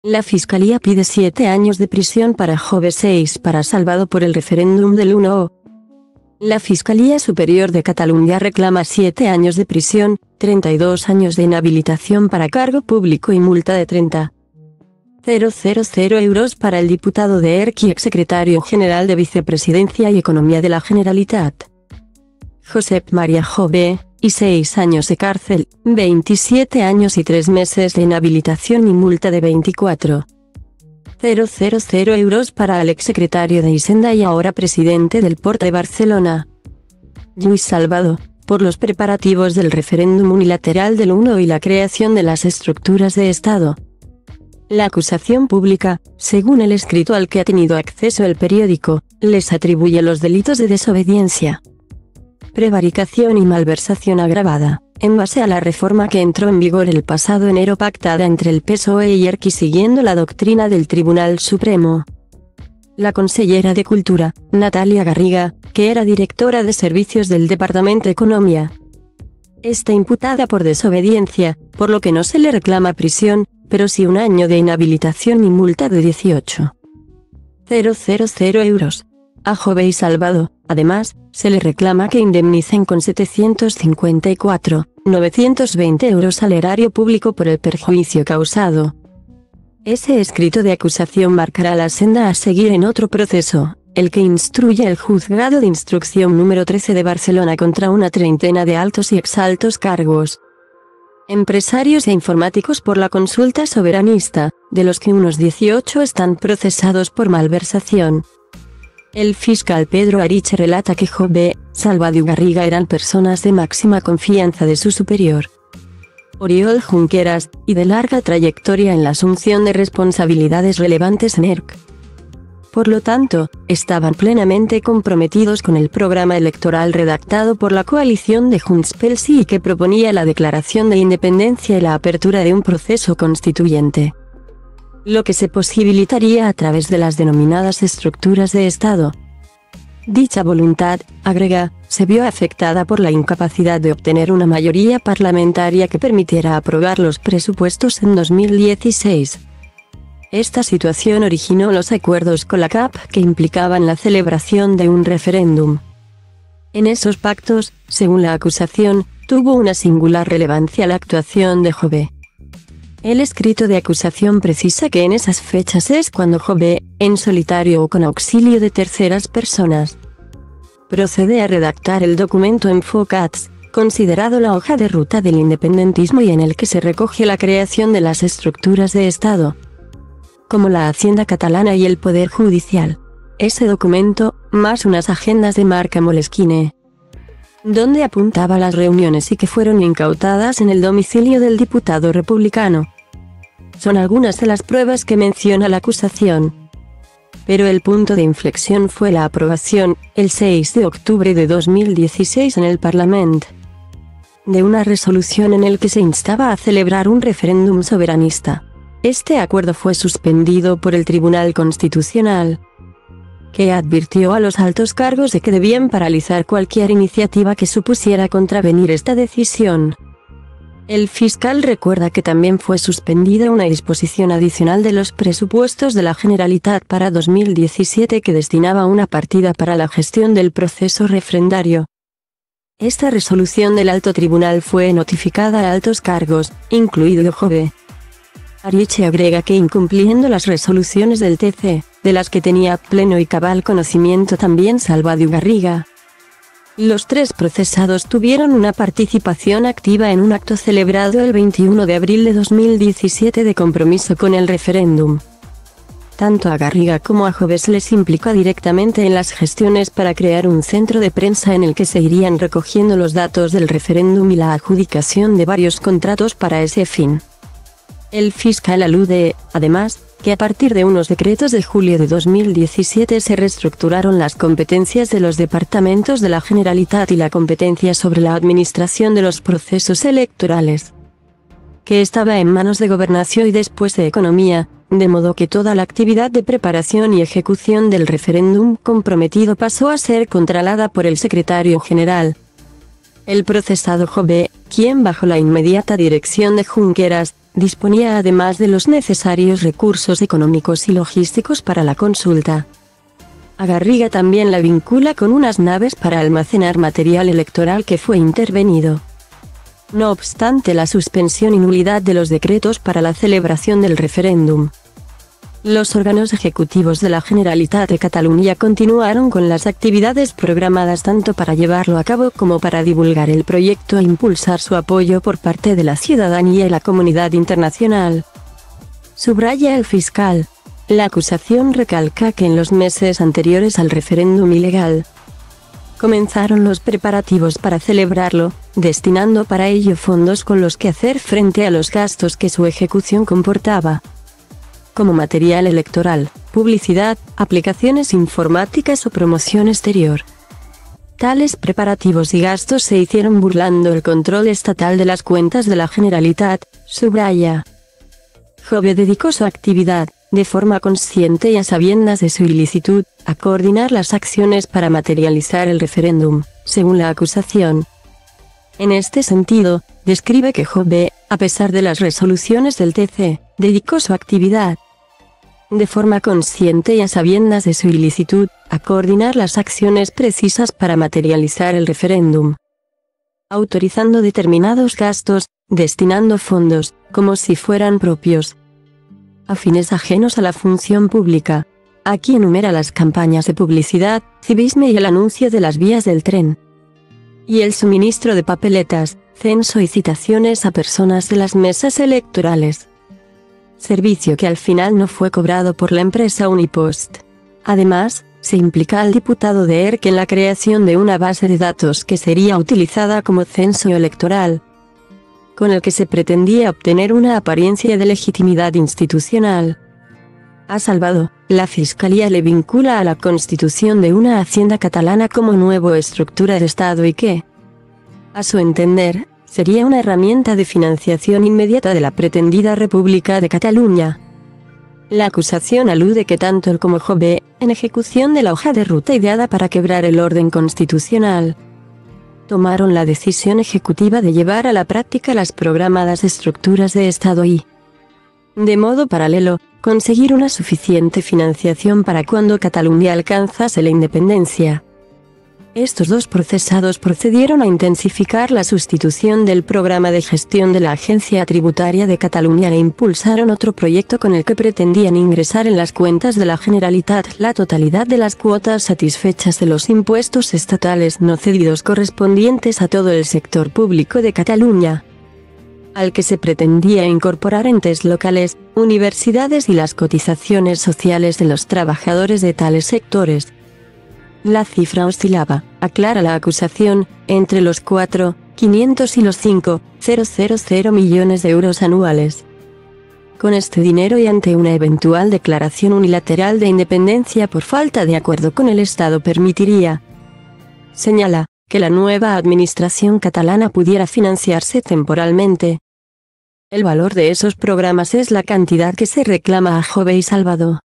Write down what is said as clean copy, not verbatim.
La Fiscalía pide 7 años de prisión para Jove 6 para salvado por el referéndum del 1O. La Fiscalía Superior de Cataluña reclama 7 años de prisión, 32 años de inhabilitación para cargo público y multa de 30.000 euros para el diputado de ERC y exsecretario general de Vicepresidencia y Economía de la Generalitat, Josep María Jove, y 6 años de cárcel, 27 años y 3 meses de inhabilitación y multa de 24.000 euros para el exsecretario de Hisenda y ahora presidente del Port de Barcelona, Lluís Salvador, por los preparativos del referéndum unilateral del 1 y la creación de las estructuras de Estado. La acusación pública, según el escrito al que ha tenido acceso el periódico, les atribuye los delitos de desobediencia, prevaricación y malversación agravada, en base a la reforma que entró en vigor el pasado enero pactada entre el PSOE y ERC y siguiendo la doctrina del Tribunal Supremo. La consellera de Cultura, Natalia Garriga, que era directora de servicios del Departamento de Economía, está imputada por desobediencia, por lo que no se le reclama prisión, pero sí 1 año de inhabilitación y multa de 18.000 euros. A Jove y Salvador, además, se le reclama que indemnicen con 754.920 euros al erario público por el perjuicio causado. Ese escrito de acusación marcará la senda a seguir en otro proceso, el que instruye el Juzgado de Instrucción número 13 de Barcelona contra una treintena de altos y exaltos cargos, empresarios e informáticos por la consulta soberanista, de los que unos 18 están procesados por malversación. El fiscal Pedro Ariche relata que Jove, Salvador y Garriga eran personas de máxima confianza de su superior, Oriol Junqueras, y de larga trayectoria en la asunción de responsabilidades relevantes en ERC. Por lo tanto, estaban plenamente comprometidos con el programa electoral redactado por la coalición de Junts pel Sí y que proponía la declaración de independencia y la apertura de un proceso constituyente, lo que se posibilitaría a través de las denominadas estructuras de Estado. Dicha voluntad, agrega, se vio afectada por la incapacidad de obtener una mayoría parlamentaria que permitiera aprobar los presupuestos en 2016. Esta situación originó los acuerdos con la CAP que implicaban la celebración de un referéndum. En esos pactos, según la acusación, tuvo una singular relevancia la actuación de Jove. El escrito de acusación precisa que en esas fechas es cuando Jove, en solitario o con auxilio de terceras personas, procede a redactar el documento Enfocats, considerado la hoja de ruta del independentismo y en el que se recoge la creación de las estructuras de Estado, como la Hacienda catalana y el Poder Judicial. Ese documento, más unas agendas de marca Moleskine, donde apuntaba las reuniones y que fueron incautadas en el domicilio del diputado republicano, son algunas de las pruebas que menciona la acusación. Pero el punto de inflexión fue la aprobación, el 6 de octubre de 2016 en el Parlamento, de una resolución en el que se instaba a celebrar un referéndum soberanista. Este acuerdo fue suspendido por el Tribunal Constitucional, que advirtió a los altos cargos de que debían paralizar cualquier iniciativa que supusiera contravenir esta decisión. El fiscal recuerda que también fue suspendida una disposición adicional de los presupuestos de la Generalitat para 2017 que destinaba una partida para la gestión del proceso refrendario. Esta resolución del alto tribunal fue notificada a altos cargos, incluido Jove. Ariche agrega que incumpliendo las resoluciones del TC, de las que tenía pleno y cabal conocimiento también Salvador y Garriga, los 3 procesados tuvieron una participación activa en un acto celebrado el 21 de abril de 2017 de compromiso con el referéndum. Tanto a Garriga como a Jove se les implica directamente en las gestiones para crear un centro de prensa en el que se irían recogiendo los datos del referéndum y la adjudicación de varios contratos para ese fin. El fiscal alude, además, que a partir de unos decretos de julio de 2017 se reestructuraron las competencias de los departamentos de la Generalitat y la competencia sobre la administración de los procesos electorales, que estaba en manos de Gobernación y después de Economía, de modo que toda la actividad de preparación y ejecución del referéndum comprometido pasó a ser controlada por el secretario general. El procesado Jove, quien bajo la inmediata dirección de Junqueras, disponía además de los necesarios recursos económicos y logísticos para la consulta. A Garriga también la vincula con unas naves para almacenar material electoral que fue intervenido. No obstante la suspensión y nulidad de los decretos para la celebración del referéndum, los órganos ejecutivos de la Generalitat de Catalunya continuaron con las actividades programadas tanto para llevarlo a cabo como para divulgar el proyecto e impulsar su apoyo por parte de la ciudadanía y la comunidad internacional. Subraya el fiscal. La acusación recalca que en los meses anteriores al referéndum ilegal, comenzaron los preparativos para celebrarlo, destinando para ello fondos con los que hacer frente a los gastos que su ejecución comportaba, como material electoral, publicidad, aplicaciones informáticas o promoción exterior. Tales preparativos y gastos se hicieron burlando el control estatal de las cuentas de la Generalitat, subraya. Jove dedicó su actividad, de forma consciente y a sabiendas de su ilicitud, a coordinar las acciones para materializar el referéndum, según la acusación. En este sentido, describe que Jove, a pesar de las resoluciones del TC, dedicó su actividad, de forma consciente y a sabiendas de su ilicitud, a coordinar las acciones precisas para materializar el referéndum, autorizando determinados gastos, destinando fondos, como si fueran propios, a fines ajenos a la función pública. Aquí enumera las campañas de publicidad, civisme y el anuncio de las vías del tren, y el suministro de papeletas, censo y citaciones a personas de las mesas electorales. Servicio que al final no fue cobrado por la empresa Unipost. Además, se implica al diputado de ERC en la creación de una base de datos que sería utilizada como censo electoral, con el que se pretendía obtener una apariencia de legitimidad institucional. A Salvador, la Fiscalía le vincula a la constitución de una hacienda catalana como nueva estructura de Estado y que, a su entender, sería una herramienta de financiación inmediata de la pretendida República de Cataluña. La acusación alude que tanto él como Jove, en ejecución de la hoja de ruta ideada para quebrar el orden constitucional, tomaron la decisión ejecutiva de llevar a la práctica las programadas estructuras de Estado y, de modo paralelo, conseguir una suficiente financiación para cuando Cataluña alcanzase la independencia. Estos dos procesados procedieron a intensificar la sustitución del programa de gestión de la Agencia Tributaria de Cataluña e impulsaron otro proyecto con el que pretendían ingresar en las cuentas de la Generalitat la totalidad de las cuotas satisfechas de los impuestos estatales no cedidos correspondientes a todo el sector público de Cataluña, al que se pretendía incorporar entes locales, universidades y las cotizaciones sociales de los trabajadores de tales sectores. La cifra oscilaba, aclara la acusación, entre los 4.500 y los 5.000 millones de euros anuales. Con este dinero y ante una eventual declaración unilateral de independencia por falta de acuerdo con el Estado permitiría, señala, que la nueva administración catalana pudiera financiarse temporalmente. El valor de esos programas es la cantidad que se reclama a Jove y Salvador.